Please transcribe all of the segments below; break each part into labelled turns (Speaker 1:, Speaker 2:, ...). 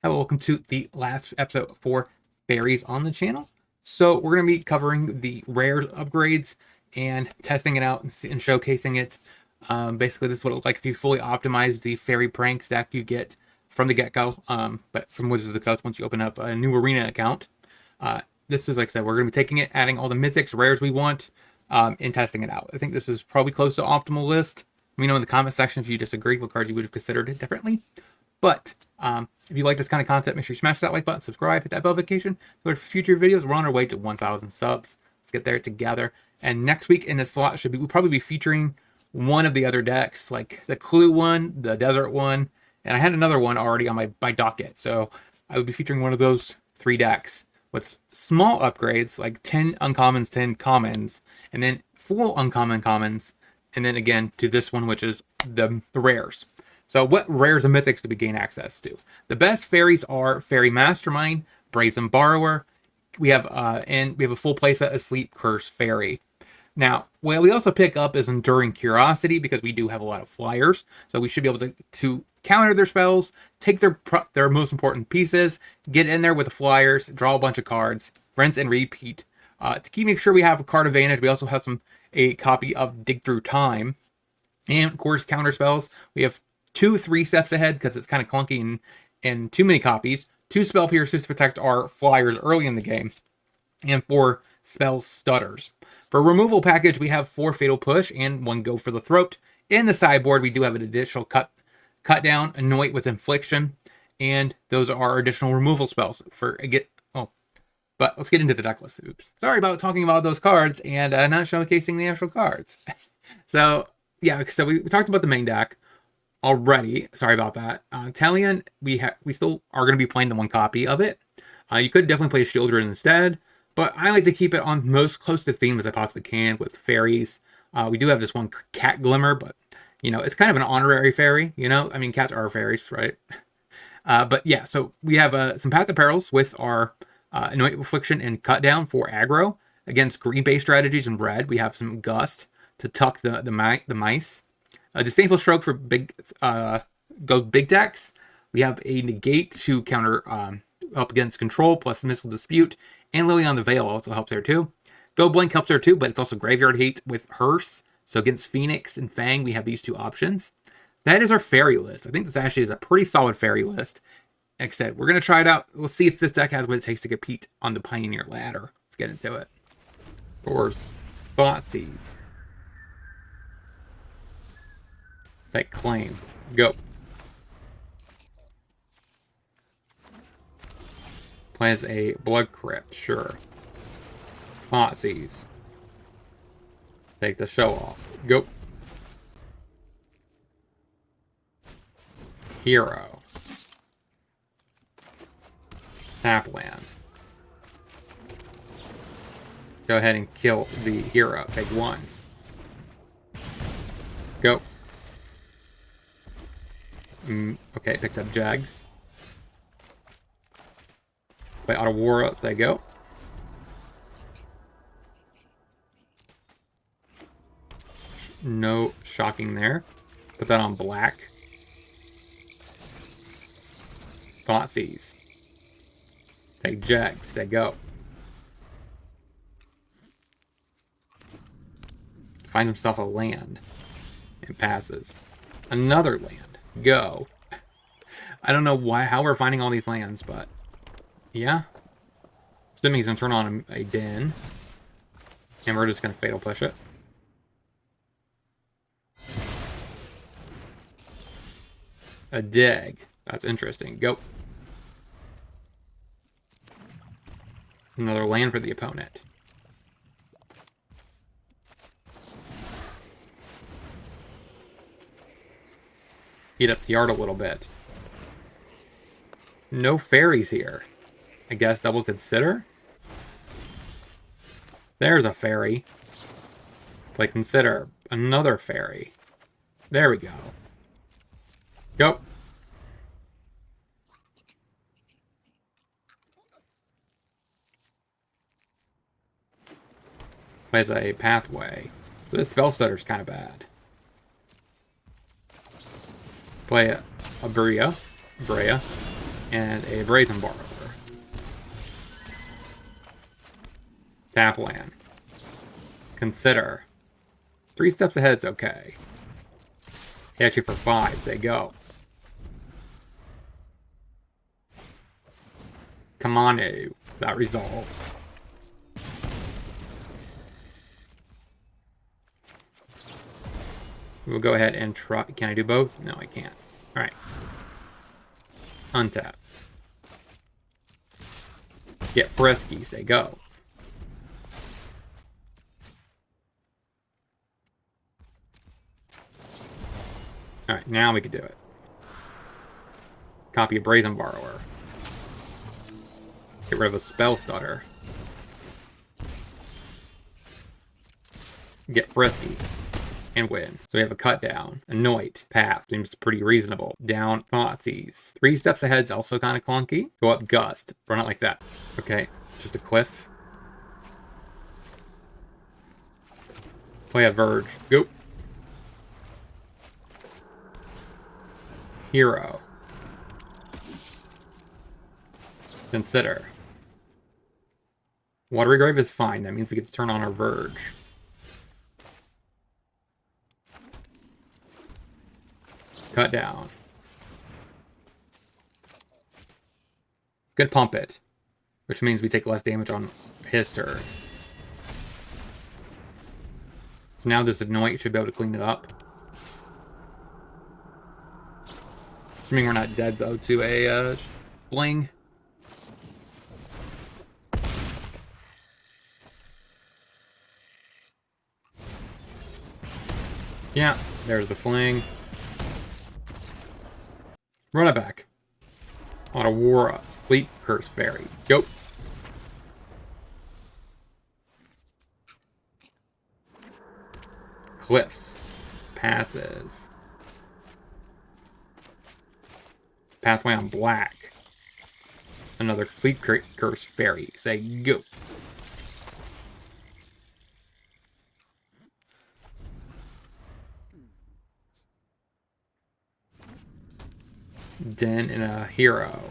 Speaker 1: Hello, welcome to the last episode for Faeries on the channel. So we're going to be covering the rare upgrades and testing it out and showcasing it. Basically, this is what it looks like if you fully optimize the Fairy Prank stack you get from the get-go, but from Wizards of the Coast once you open up a new arena account. This is, like I said, we're going to be taking it, adding all the mythics, rares we want, and testing it out. I think this is probably close to optimal list. Let me know in the comment section if you disagree, what cards you would have considered it differently. But if you like this kind of content, make sure you smash that like button, subscribe, hit that bell notification for future videos. We're on our way to 1,000 subs. Let's get there together. And next week in this slot we'll probably be featuring one of the other decks, like the Clue one, the Desert one, and I had another one already on my docket. So I will be featuring one of those 3 decks with small upgrades, like 10 uncommons, 10 commons, and then full uncommon commons, and then again to this one, which is the rares. So what rares and mythics do we gain access to? The best fairies are Fairy Mastermind, Brazen Borrower. We have a full playset of Sleep Curse Fairy. Now, what we also pick up is Enduring Curiosity because we do have a lot of flyers. So we should be able to counter their spells, take their most important pieces, get in there with the flyers, draw a bunch of cards, rinse and repeat. To make sure we have a card advantage, we also have a copy of Dig Through Time. And of course, counter spells. We have 2 3 steps ahead because it's kind of clunky and too many copies. 2 spell piercers to protect our flyers early in the game, and 4 spell stutters. For removal package, we have 4 fatal push and 1 go for the throat. In the sideboard, we do have an additional cut down, anoint with infliction, and those are additional removal spells but let's get into the deck list. Oops, sorry about talking about those cards and not showcasing the actual cards. So yeah, so we talked about the main deck already. Sorry about that. Talion, we still are going to be playing the 1 copy of it. You could definitely play Shieldred instead, but I like to keep it on most close to theme as I possibly can with fairies. We do have this 1 Cat Glimmer, but it's kind of an honorary fairy. I mean, cats are fairies, right? But yeah, so we have some Path of Perils with our Anoint Affliction and Cut Down for aggro against green-based strategies. In red, we have some Gust to tuck the mice. A Disdainful Stroke for big decks. We have a Negate to counter up against Control plus Missile Dispute, and Lily on the Veil also helps there too. Go Blink helps there too, but it's also Graveyard Hate with Hearse. So against Phoenix and Fang, we have these 2 options. That is our fairy list. I think this actually is a pretty solid fairy list. Like I said, we're going to try it out. Let's see if this deck has what it takes to compete on the Pioneer ladder. Let's get into it. Of course, Thoughtseize. That claim. Go. Plays a Blood Crypt, sure. Thoughtseize. Take the show off. Go. Hero. Tap land. Go ahead and kill the hero. Take 1. Go. Okay, picks up Jags. Play Otawara, say go. No shocking there. Put that on black. Thoughtseize. Take Jags, say go. Finds himself a land. And passes. Another land. Go. I don't know how we're finding all these lands, but yeah. Assuming he's gonna turn on a den. And we're just gonna fatal push it. A dig. That's interesting. Go. Another land for the opponent. Heat up the yard a little bit. No fairies here. I guess double consider? There's a fairy. Play consider. Another fairy. There we go. Go. Plays a pathway. So this spell stutter's kind of bad. Play a Brea. and a Brazen Borrower. Tap land. Consider. 3 steps ahead's okay. Hit you for 5, say go. Come on, that resolves. We'll go ahead and try. Can I do both? No, I can't. Alright. Untap. Get frisky, say go. Alright, now we can do it. Copy a Brazen Borrower. Get rid of a Spell Stutter. Get frisky. And win. So we have a cut down. Anoint. Path. Seems pretty reasonable. Down. Thoughtseize. 3 steps ahead's also kind of clunky. Go up Gust. Run it like that. Okay. Just a cliff. Play a Verge. Go. Hero. Consider. Watery Grave is fine. That means we get to turn on our Verge. Cut down. Good pump it. Which means we take less damage on his turn. So now this Anoint should be able to clean it up. Assuming we're not dead, though, to a Bling. Yeah, there's the Fling. Run it back. On a Aurora. Fleet Curse Fairy. Go. Cliffs. Passes. Pathway on black. Another Fleet Curse Fairy. Say go. Den and a hero.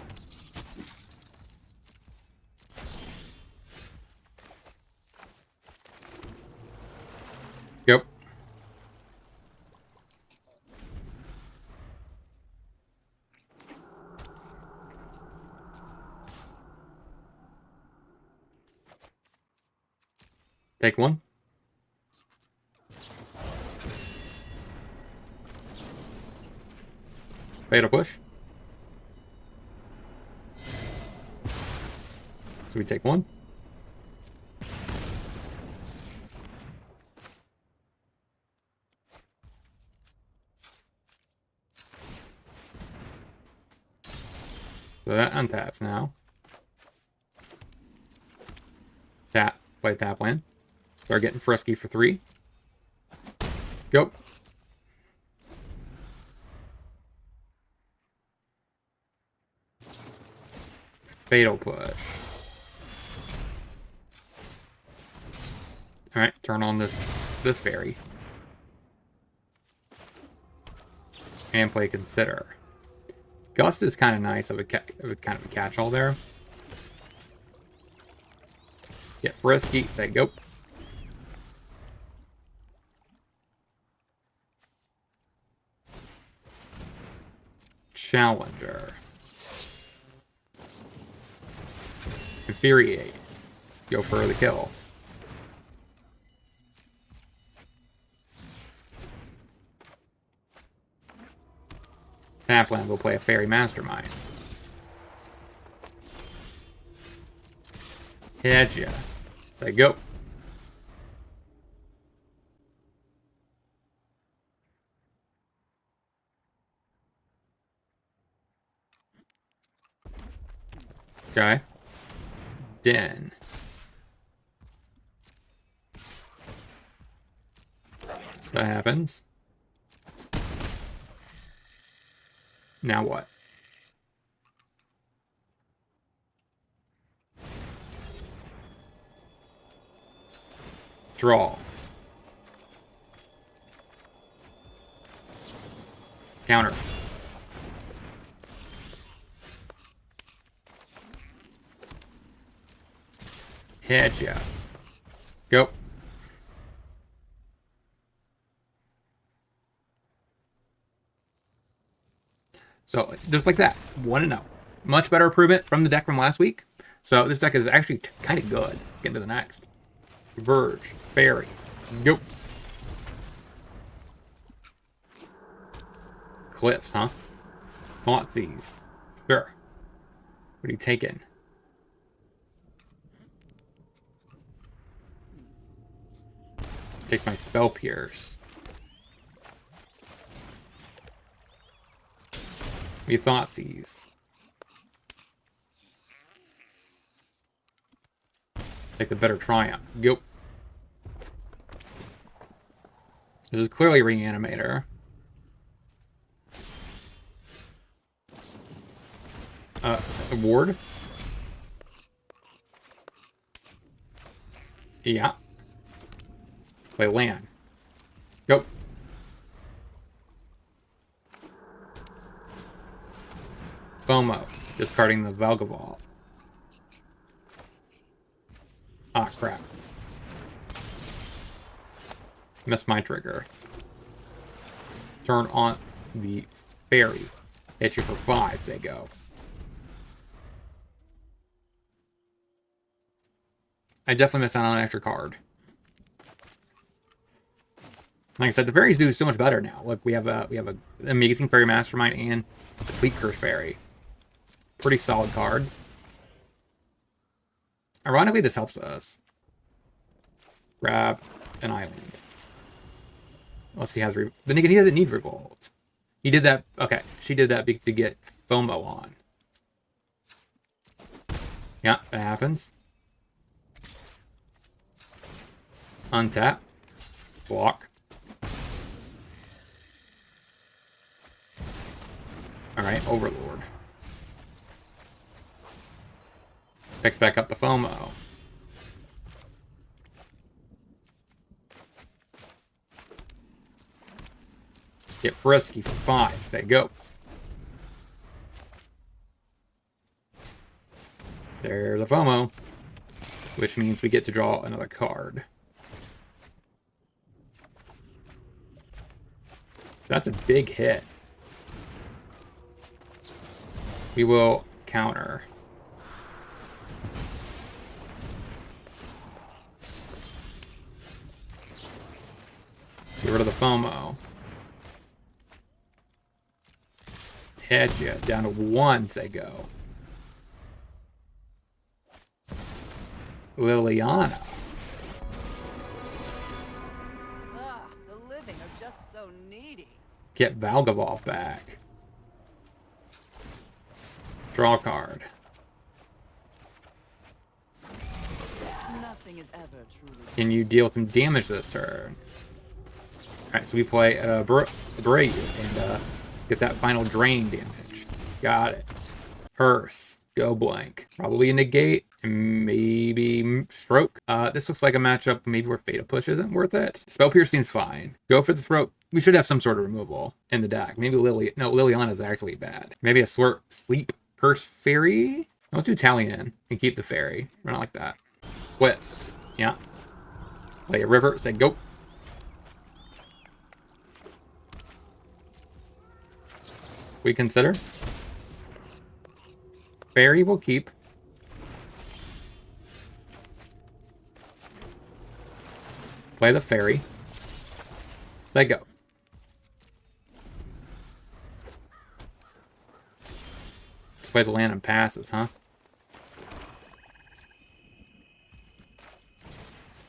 Speaker 1: Yep. Take one. Fatal push. So we take one. So that untaps now. Tap. Play tap land. Start getting frisky for 3. Go. Fatal push. Alright, turn on this fairy. And play Consider. Gust is kind of nice of a kind of a catch-all there. Get frisky, say go. Challenger. Infuriate. Go for the kill. Tapland will play a Fairy Mastermind. Hit ya. Say go. Okay. Den. That happens. Now what? Draw. Counter. Headshot. Go. So just like that, 1-0. Much better improvement from the deck from last week. So this deck is actually kind of good. Let's get into the next. Verge, Fairy, go. Cliffs, huh? These. Sure. What are you taking? Take my Spell Pierce. We Thoughtseize. Take the better Triumph. Go. This is clearly Reanimator. Ward. Yeah. Play land. Go. FOMO. Discarding the Valgavolt. Ah, crap. Missed my trigger. Turn on the Fairy. Hit you for 5, say go. I definitely missed out on an extra card. Like I said, the fairies do so much better now. Look, we have an amazing Fairy Mastermind and a Sleep Curse Fairy. Pretty solid cards. Ironically, this helps us. Grab an island. Unless he has... Then again, he doesn't need Revolt. He did that... Okay, she did that to get FOMO on. Yeah, that happens. Untap. Block. Alright, Overlord. Picks back up the FOMO. Get frisky for 5. They go. There's the FOMO. Which means we get to draw another card. That's a big hit. We will counter. Get rid of the FOMO. Head you down to 1, say go. Liliana.
Speaker 2: The living are just so needy.
Speaker 1: Get Valgavolt back. Draw a card.
Speaker 2: Nothing is ever truly.
Speaker 1: Can you deal some damage this turn? Alright, so we play Brave and get that final drain damage. Got it. Hearse. Go blank. Probably a negate. And maybe stroke. This looks like a matchup maybe where Fata Push isn't worth it. Spell Pierce seems fine. Go for the throat. We should have some sort of removal in the deck. Maybe Liliana's actually bad. Maybe a Sleep Curse Fairy? Let's do Talion and keep the Fairy. Run it like that. Quits. Yeah. Play a river. Say go. We consider. Fairy will keep. Play the Fairy. Say go. Let's play the land and passes, huh?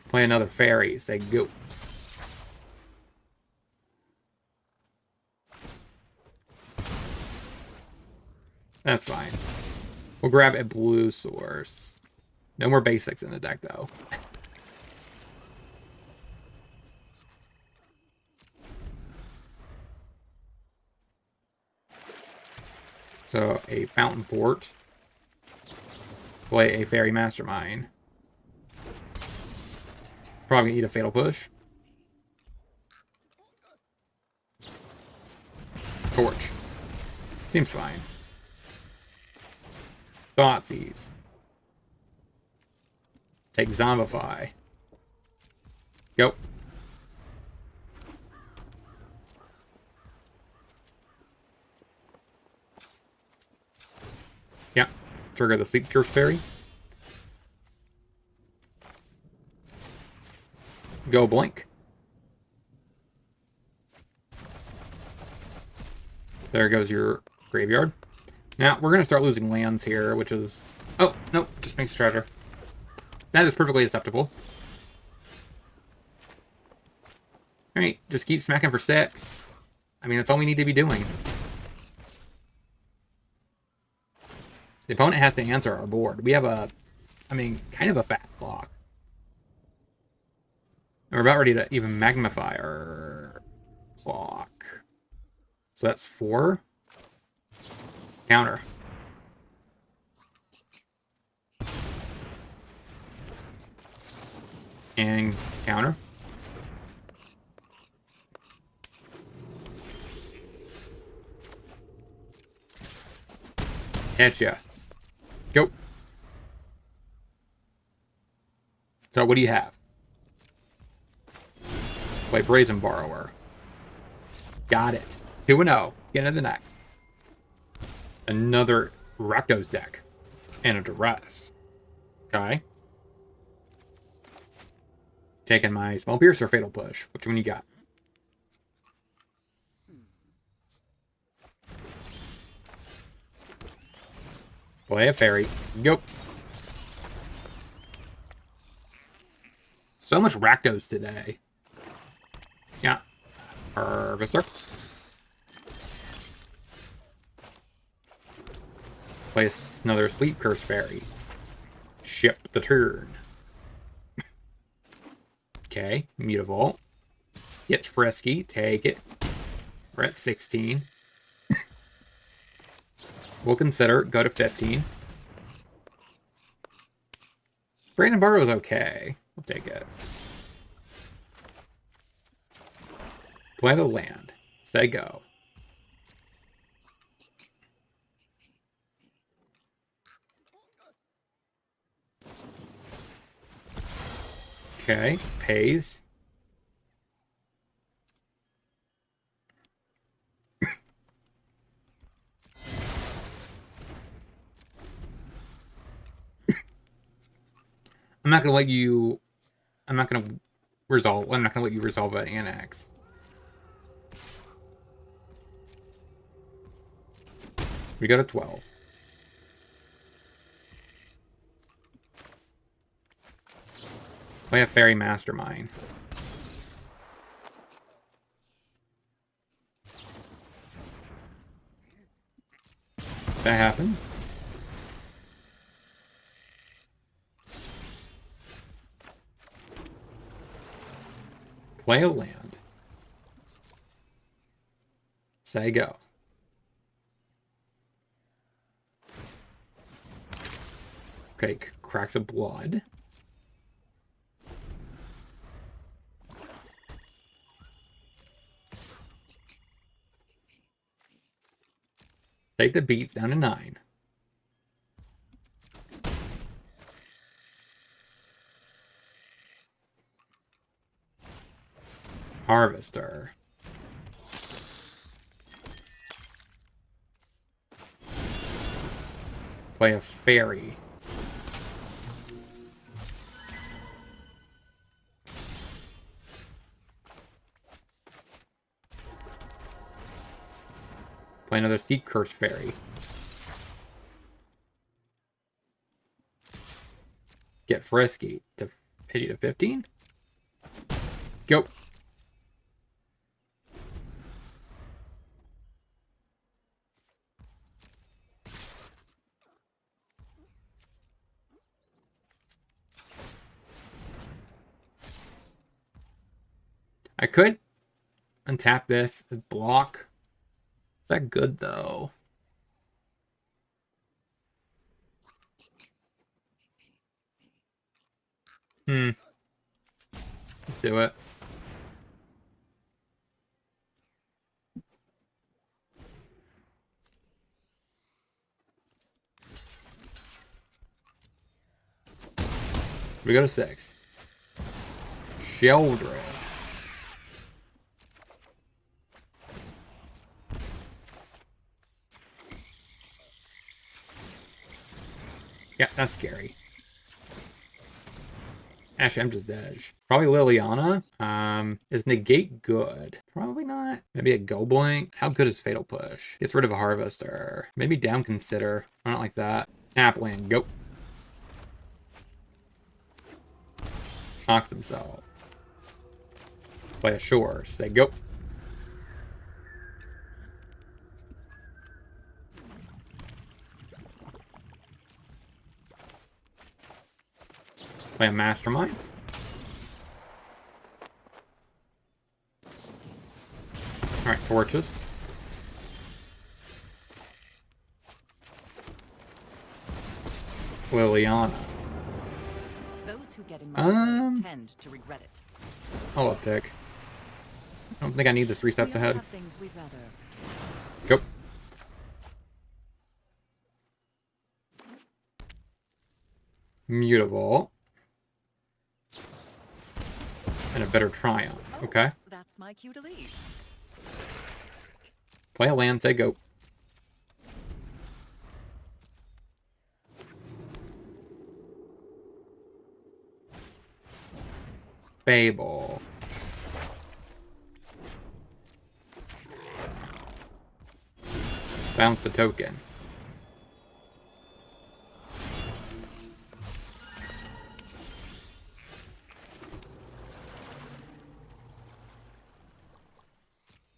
Speaker 1: Play another Fairy. Say go. That's fine. We'll grab a blue source. No more basics in the deck, though. So, a Fountain Port. Play a Fairy Mastermind. Probably gonna eat a Fatal Push. Torch. Seems fine. Thoughtseize. Take Zombify. Go. Yeah. Trigger the Sleep Curse Fairy. Go Blink. There goes your graveyard. Now, we're going to start losing lands here, which is... Oh, no, just makes treasure. That is perfectly acceptable. Alright, just keep smacking for 6. I mean, that's all we need to be doing. The opponent has to answer our board. We have a... I mean, kind of a fast clock. We're about ready to even magnify our clock. So that's 4. Counter. And counter. Headshot. Go. So what do you have? Play Brazen Borrower. Got it. 2-0. Get into the next. Another Rakdos deck. And a Duress. Okay. Taking my Small Piercer Fatal Push. Which one you got? Play a Fairy. Go. So much Rakdos today. Yeah. Harvester. Place another Sleep Curse Fairy. Ship the turn. Okay, Mutavault. Gets frisky. Take it. We're at 16. We'll consider. Go to 15. Brazen Borrow is okay. We'll take it. Play the land. Say go. Okay, pays. I'm not gonna let you. I'm not gonna resolve. I'm not gonna let you resolve that annex. We go to 12. Play a Fairy Mastermind. That happens. Play a land. Say go. Okay, Cracks of Blood. Take the beats down to 9. Harvester. Play a Fairy. Play another Seek Curse Fairy. Get frisky. To pity to 15. Go. I could untap this and block. Is that good though? Let's do it. So we go to 6. Sheldred. Yeah, that's scary. Actually, I'm just dead. Probably Liliana. Is Negate good? Probably not. Maybe a Go Blink. How good is Fatal Push? Gets rid of a Harvester. Maybe Down Consider. I don't like that. Appland, go. Knocks himself. Play a Shore. Say go. Play a Mastermind. Alright, Torches. Liliana.
Speaker 2: Those who get in my way tend to regret it.
Speaker 1: I'll uptick. I don't think I need this 3 steps ahead.
Speaker 2: Things we'd rather.
Speaker 1: Go. Mutable. And a better Triumph. Okay.
Speaker 2: That's my cue to leave.
Speaker 1: Play a land, say go. Fable. Bounce the token.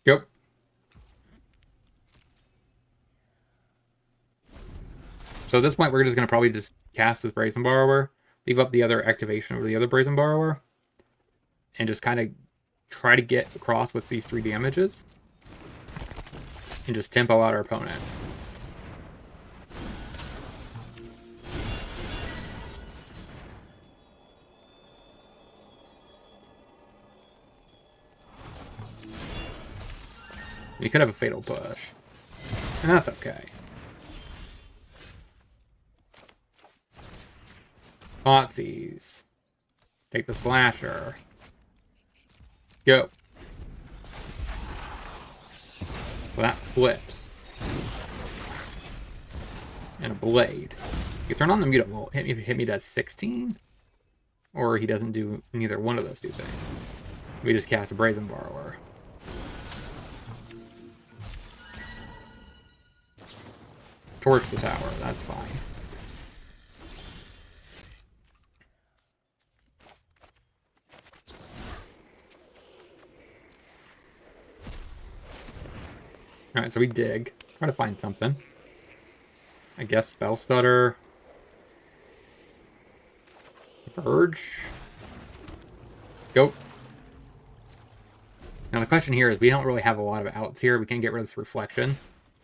Speaker 1: Go. So at this point, we're just going to probably just cast this Brazen Borrower, leave up the other activation over the other Brazen Borrower, and just kind of try to get across with these 3 damages, and just tempo out our opponent. You could have a Fatal Push, and that's okay. Thoughtseize. Take the Slasher. Go. Well, that flips. And a Blade. You turn on the Mutable. Hit me does 16. Or he doesn't do neither one of those 2 things. We just cast a Brazen Borrower. Torch the tower. That's fine. Alright, so we dig. Try to find something. I guess Spell Stutter. Verge. Go. Now the question here is we don't really have a lot of outs here. We can get rid of this Reflection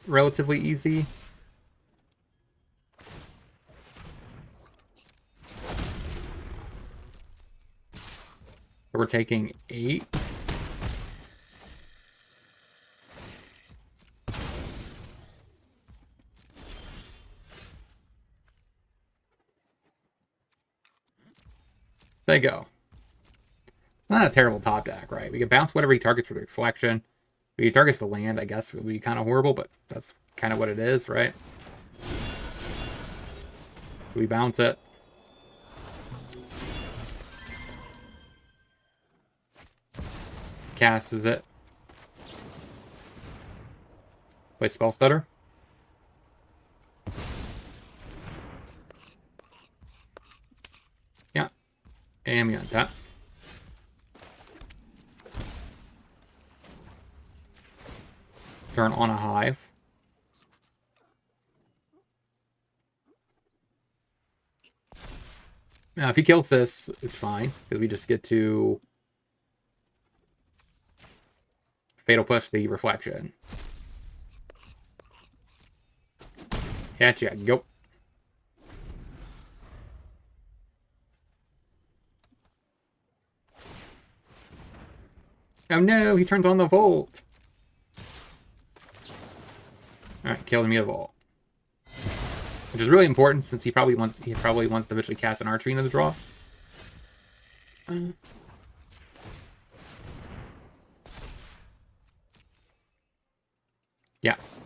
Speaker 1: relatively easy. We're taking 8. There you go. It's not a terrible top deck, right? We can bounce whatever he targets with Reflection. If he targets the land, I guess it would be kind of horrible, but that's kind of what it is, right? We bounce it. Casts it. Play Spell Stutter. Yeah. And we untap. Turn on a Hive. Now, if he kills this, it's fine, because we just get to Fatal Push the Reflection. Gotcha, go. Oh no, he turns on the Volt. Alright, kill the Mutavault. Which is really important since he probably wants to eventually cast an Archery into the draw. Yes.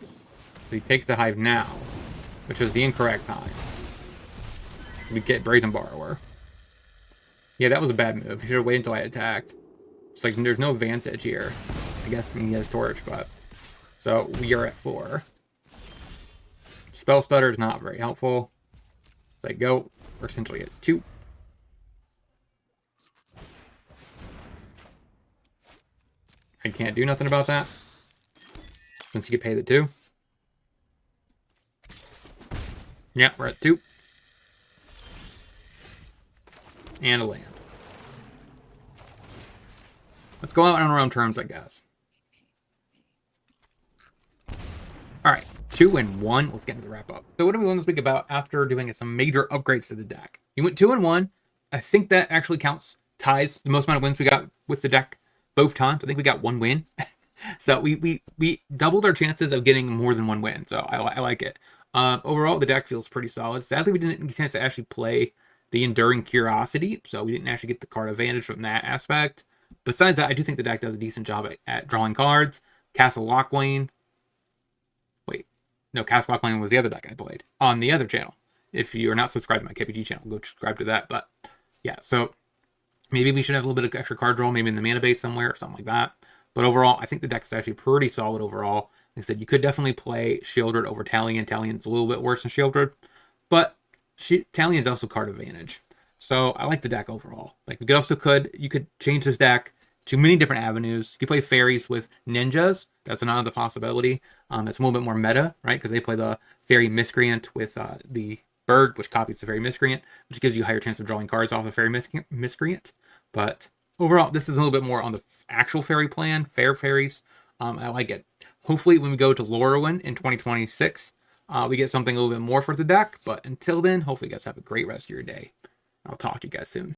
Speaker 1: So he takes the hive now, which is the incorrect time. We get Brazen Borrower. Yeah, that was a bad move. He should have waited until I attacked. It's like there's no advantage here. I guess he has Torch, but... So we are at 4. Spell Stutter is not very helpful. As I go, we're essentially at 2. I can't do nothing about that, since you could pay the 2. Yeah, we're at 2. And a land. Let's go out on our own terms, I guess. Alright, 2 and 1. Let's get into the wrap-up. So what do we want to speak about after doing some major upgrades to the deck? You went 2 and 1. I think that actually counts ties the most amount of wins we got with the deck both times. I think we got 1 win. So we doubled our chances of getting more than 1 win. So I like it. Overall, the deck feels pretty solid. Sadly, we didn't get a chance to actually play the Enduring Curiosity, so we didn't actually get the card advantage from that aspect. Besides that, I do think the deck does a decent job at drawing cards. Castle Lockwayne. Wait, no, Castle Lockwayne was the other deck I played on the other channel. If you are not subscribed to my KPG channel, go subscribe to that. But yeah, so maybe we should have a little bit of extra card draw, maybe in the mana base somewhere or something like that. But overall, I think the deck is actually pretty solid overall. Like I said, you could definitely play Shieldred over Talion. Talion's a little bit worse than Shieldred, but Talion's also card advantage. So I like the deck overall. Like you could change this deck to many different avenues. You could play Faeries with Ninjas. That's another possibility. It's a little bit more meta, right? Because they play the Fairy Miscreant with the Bird, which copies the Fairy Miscreant, which gives you a higher chance of drawing cards off the Fairy Miscreant. But overall, this is a little bit more on the actual fairy plan, Fair Fairies. I like it. Hopefully, when we go to Lorwyn in 2026, we get something a little bit more for the deck. But until then, hopefully you guys have a great rest of your day. I'll talk to you guys soon.